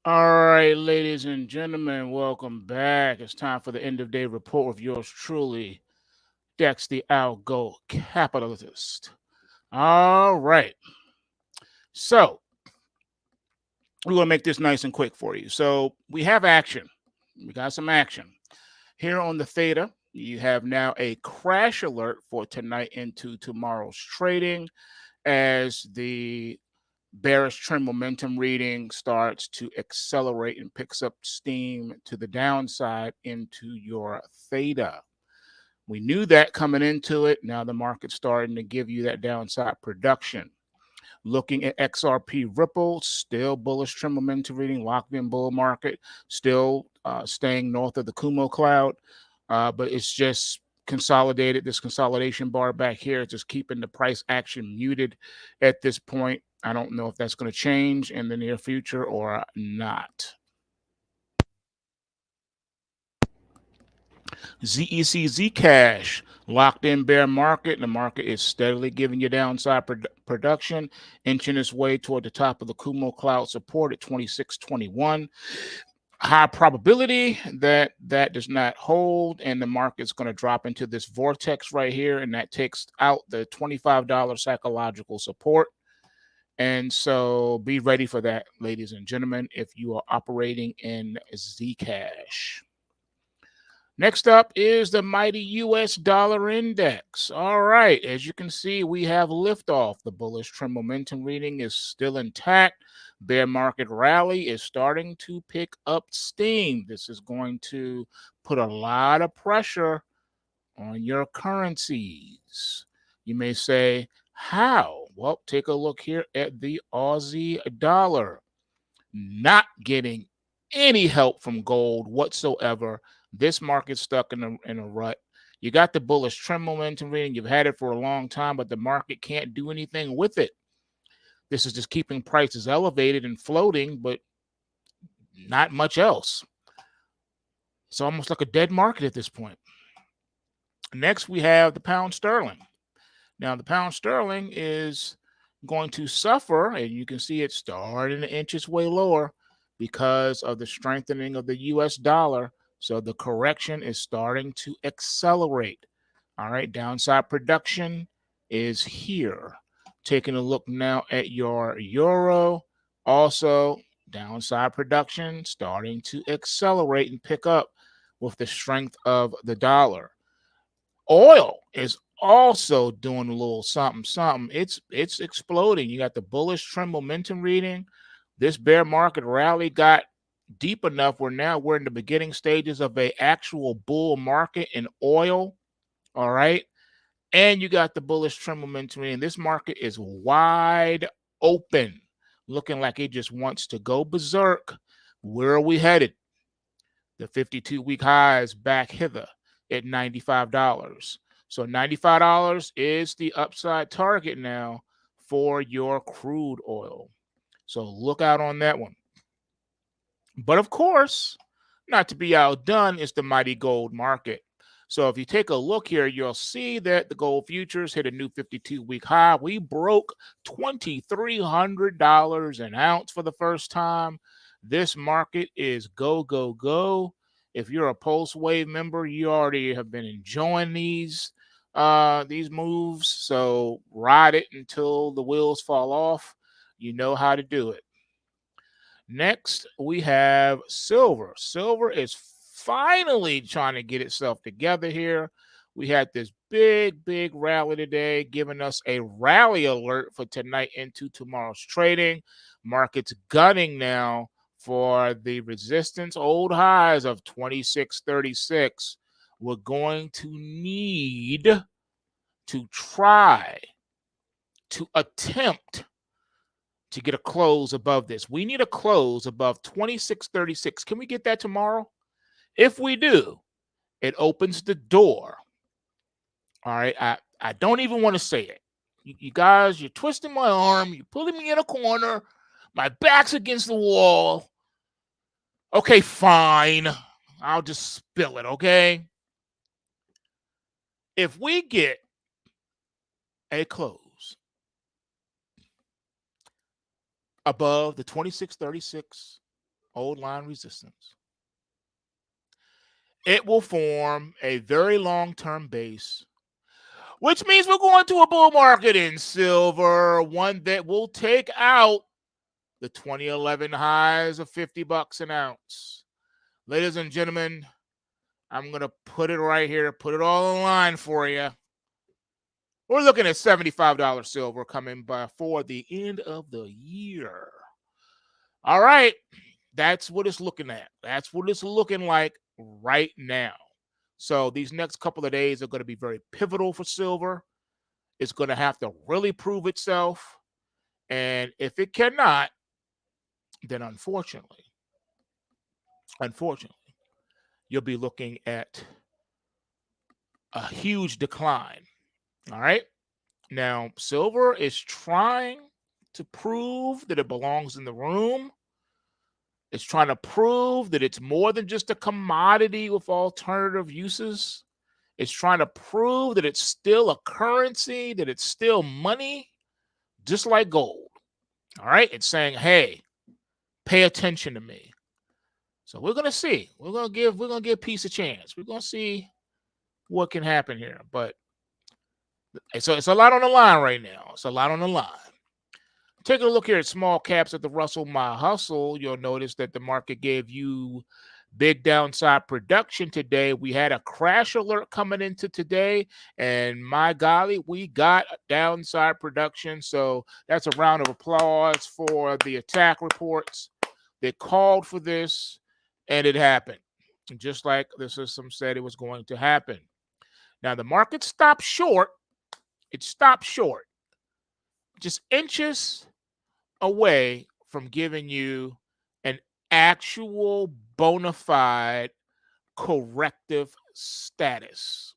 All right, ladies and gentlemen, welcome back. It's time for the end of day report with yours truly, Dex the Algo Capitalist. All right, so we're going to make this nice and quick for you. So we have action. We got some action. Here on the Theta, you have now a crash alert for tonight into tomorrow's trading as the bearish trend momentum reading starts to accelerate and picks up steam to the downside into your Theta. We knew that coming into it. Now the market's starting to give you that downside production. Looking at XRP Ripple, still bullish trend momentum reading, locked in bull market, still staying north of the Kumo cloud, but it's just consolidated. This consolidation bar back here is just keeping the price action muted at this point. I don't know if that's going to change in the near future or not. ZEC Zcash, locked in bear market. The market is steadily giving you downside production, inching its way toward the top of the Kumo cloud support at 2621. High probability that that does not hold and the market's going to drop into this vortex right here, and that takes out the $25 psychological support. And so be ready for that, ladies and gentlemen, if you are operating in Zcash. Next up is the mighty US dollar index. All right, as you can see, we have liftoff. The bullish trend momentum reading is still intact. Bear market rally is starting to pick up steam. This is going to put a lot of pressure on your currencies. You may say, how? Well, take a look here at the Aussie dollar. Not getting any help from gold whatsoever. This market's stuck in a rut. You got the bullish trend momentum reading. You've had it for a long time, but the market can't do anything with it. This is just keeping prices elevated and floating, but not much else. It's almost like a dead market at this point. Next, we have the pound sterling. Now, the pound sterling is going to suffer, and you can see it starting to inch its way lower because of the strengthening of the US dollar. So the correction is starting to accelerate. All right, downside production is here. Taking a look now at your euro, also downside production starting to accelerate and pick up with the strength of the dollar. Oil is also doing a little something. It's exploding. You got the bullish trend momentum reading. This bear market rally got deep enough where now we're in the beginning stages of a actual bull market in oil. All right. And you got the bullish trend momentum reading. This market is wide open, looking like it just wants to go berserk. Where are we headed? The 52-week high is back hither at $95. So $95 is the upside target now for your crude oil. So look out on that one. But of course, not to be outdone is the mighty gold market. So if you take a look here, you'll see that the gold futures hit a new 52-week high. We broke $2,300 an ounce for the first time. This market is go, go, go. If you're a Pulse Wave member, you already have been enjoying these moves. So ride it until the wheels fall off. You know how to do it. Next, we have silver. Silver is finally trying to get itself together here. We had this big rally today, giving us a rally alert for tonight into tomorrow's trading. Market's gunning now for the resistance old highs of 2636. We're going to need to try to attempt to get a close above this. We need a close above 2636. Can we get that tomorrow? If we do, it opens the door. All right. I don't even want to say it. You guys, you're twisting my arm. You're pulling me in a corner. My back's against the wall. Okay, fine. I'll just spill it, okay? If we get a close above the 2636 old line resistance. It will form a very long-term base, which means we're going to a bull market in silver, one that will take out the 2011 highs of $50 an ounce. Ladies and gentlemen, I'm going to put it right here, put it all in line for you. We're looking at $75 silver coming by for the end of the year. All right, that's what it's looking at. That's what it's looking like right now. So these next couple of days are going to be very pivotal for silver. It's going to have to really prove itself. And if it cannot, then unfortunately, you'll be looking at a huge decline. All right. Now, silver is trying to prove that it belongs in the room. It's trying to prove that it's more than just a commodity with alternative uses. It's trying to prove that it's still a currency, that it's still money, just like gold. All right. It's saying, hey, pay attention to me. So we're gonna see. We're gonna give peace a chance. We're gonna see what can happen here. But it's a lot on the line right now. It's a lot on the line. Taking a look here at small caps at the Russell My Hustle, you'll notice that the market gave you big downside production today. We had a crash alert coming into today, and my golly, we got downside production. So that's a round of applause for the attack reports. They called for this, and it happened. Just like the system said it was going to happen. Now, the market stopped short. It stopped short, just inches away from giving you an actual bona fide corrective status.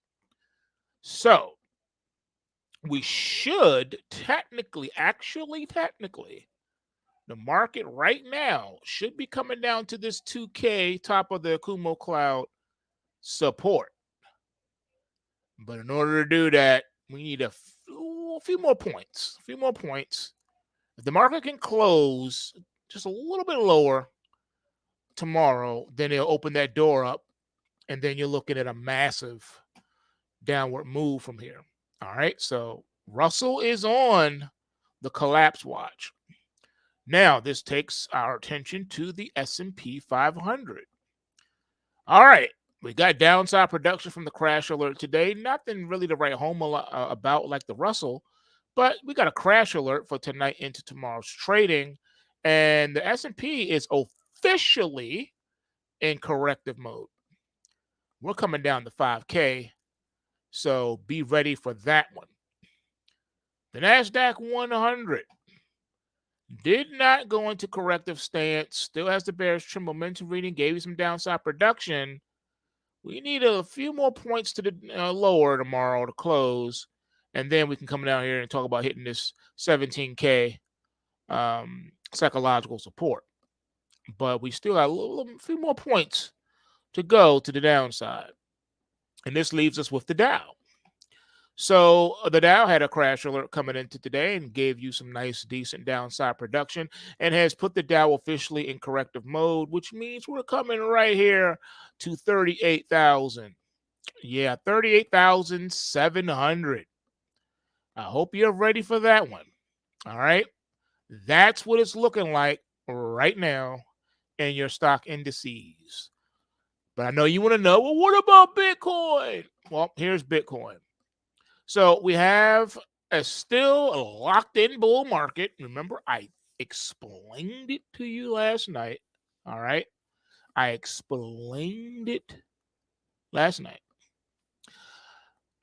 So we should technically, the market right now should be coming down to this 2K top of the Kumo cloud support. But in order to do that, we need a few more points. If the market can close just a little bit lower tomorrow, then it'll open that door up, and then you're looking at a massive downward move from here. All right, so Russell is on the collapse watch. Now, this takes our attention to the S&P 500. All right, we got downside production from the crash alert today. Nothing really to write home about like the Russell, but we got a crash alert for tonight into tomorrow's trading, and the S&P is officially in corrective mode. We're coming down to 5K, so be ready for that one. The NASDAQ 100 did not go into corrective stance, still has the bearish trend momentum reading, gave you some downside production. We need a few more points to the lower tomorrow to close, and then we can come down here and talk about hitting this 17K psychological support. But we still got a few more points to go to the downside. And this leaves us with the Dow. So the Dow had a crash alert coming into today and gave you some nice, decent downside production and has put the Dow officially in corrective mode, which means we're coming right here to 38,000. Yeah, 38,700. I hope you're ready for that one. All right. That's what it's looking like right now in your stock indices. But I know you want to know, well, what about Bitcoin? Well, here's Bitcoin. So we have a still locked-in bull market. Remember, I explained it to you last night. All right. I explained it last night.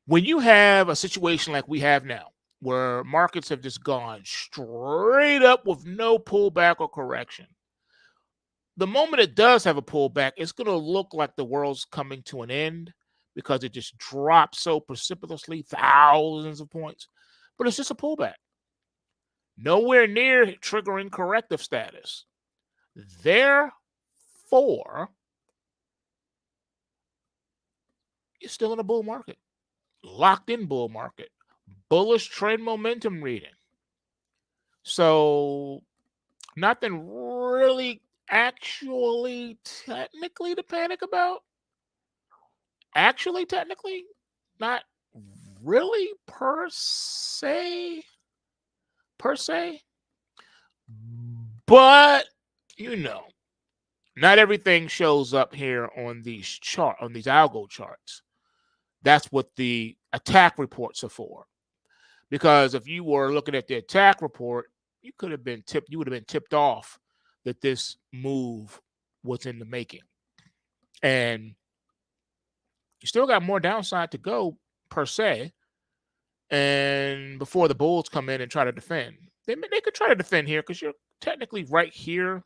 When you have a situation like we have now, where markets have just gone straight up with no pullback or correction, the moment it does have a pullback, it's going to look like the world's coming to an end because it just drops so precipitously, thousands of points. But it's just a pullback. Nowhere near triggering corrective status. Therefore, you're still in a bull market. Locked in bull market. Bullish trend momentum reading. So nothing really actually technically to panic about. Actually, technically, not really per se. But not everything shows up here on these algo charts. That's what the attack reports are for. Because if you were looking at the attack report, you would have been tipped off that this move was in the making. And you still got more downside to go per se. And before the bulls come in and try to defend, they could try to defend here because you're technically right here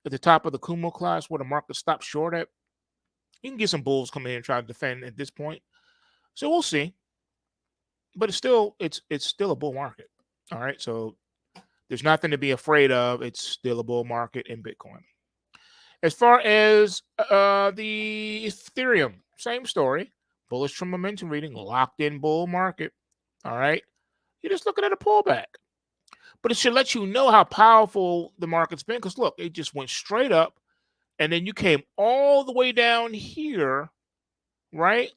at the top of the Kumo class where the market stopped short at. You can get some bulls come in and try to defend at this point. So we'll see. But it's still a bull market. All right. So there's nothing to be afraid of. It's still a bull market in Bitcoin. As far as the Ethereum, same story. Bullish trend momentum reading, locked in bull market. All right. You're just looking at a pullback. But it should let you know how powerful the market's been. Because look, it just went straight up. And then you came all the way down here, right?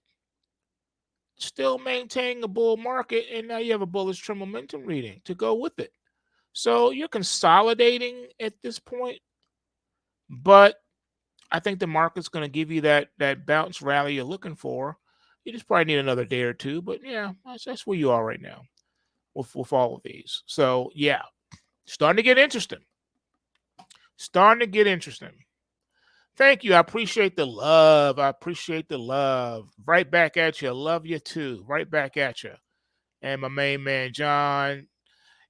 Still maintaining a bull market. And now you have a bullish trend momentum reading to go with it. So you're consolidating at this point. But I think the market's going to give you that bounce rally you're looking for. You just probably need another day or two. But yeah, that's where you are right now with all of these. So yeah, starting to get interesting. Thank you. I appreciate the love. Right back at you. I love you too. Right back at you. And my main man, John.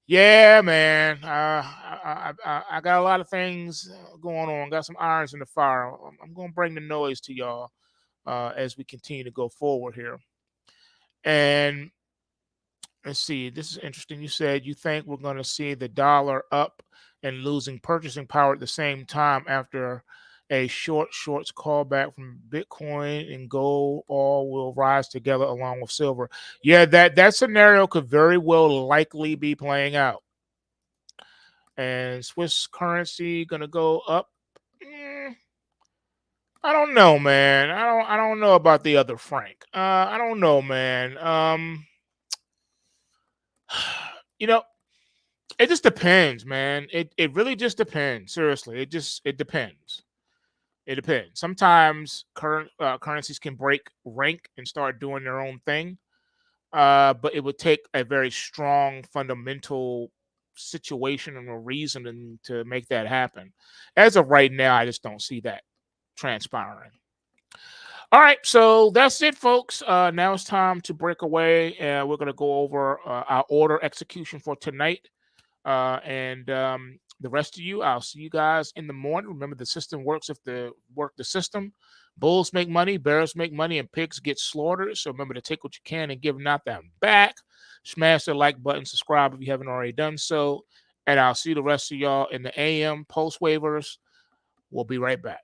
Yeah, man. I got a lot of things going on. Got some irons in the fire. I'm going to bring the noise to y'all as we continue to go forward here. And let's see. This is interesting. You said you think we're going to see the dollar up and losing purchasing power at the same time after a shorts callback from Bitcoin and gold all will rise together along with silver. Yeah, that scenario could very well likely be playing out. And Swiss currency gonna go up. I don't know, man. I don't know about the other franc. I don't know, man. It just depends, man. It really just depends. Seriously, it depends. It depends. Sometimes currencies can break rank and start doing their own thing, but it would take a very strong fundamental situation and a reason to make that happen. As of right now, I just don't see that transpiring. All right, so that's it, folks. Now it's time to break away, and we're going to go over our order execution for tonight. And the rest of you, I'll see you guys in the morning. Remember, the system works if the system. Bulls make money, bears make money, and pigs get slaughtered. So remember to take what you can and give not that back. Smash the like button, subscribe if you haven't already done so. And I'll see the rest of y'all in the AM post waivers. We'll be right back.